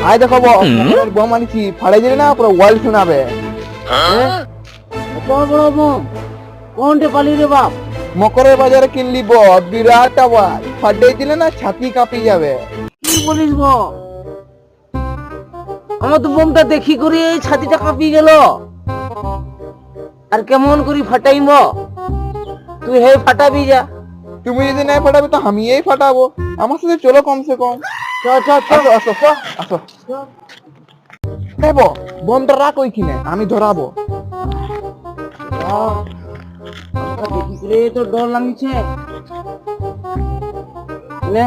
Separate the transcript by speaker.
Speaker 1: আয় দেখো বম আনিছি ফাড়াই দিলে না পুরো ওয়ার্ল্ড শোনাবে।
Speaker 2: বড় বড় বম কোনটা পালি রে বাপ?
Speaker 1: মকরের বাজারে কিনলি বম, বিরাট আওয়াজ, ফাটাই দিলে না ছাতি কাঁপি যাবে।
Speaker 2: কি বলিস বম? আমার তো বোমটা দেখি করে এই ছাতিটা কাঁপি গেল। আর কেমন করে ফাটাইব? তুই হে ফাটাবি যা।
Speaker 1: তুমি যদি নাই ফাটাবে তো আমি এই ফাটাবো, আমার সাথে চলো কমসে কম।
Speaker 2: চ চ চ
Speaker 1: আসো আসো আসো। দেবো বমটা রাখ ওইখানে, আমি ধরাবো।
Speaker 2: দেখি করে তো ডর লাগছে। লে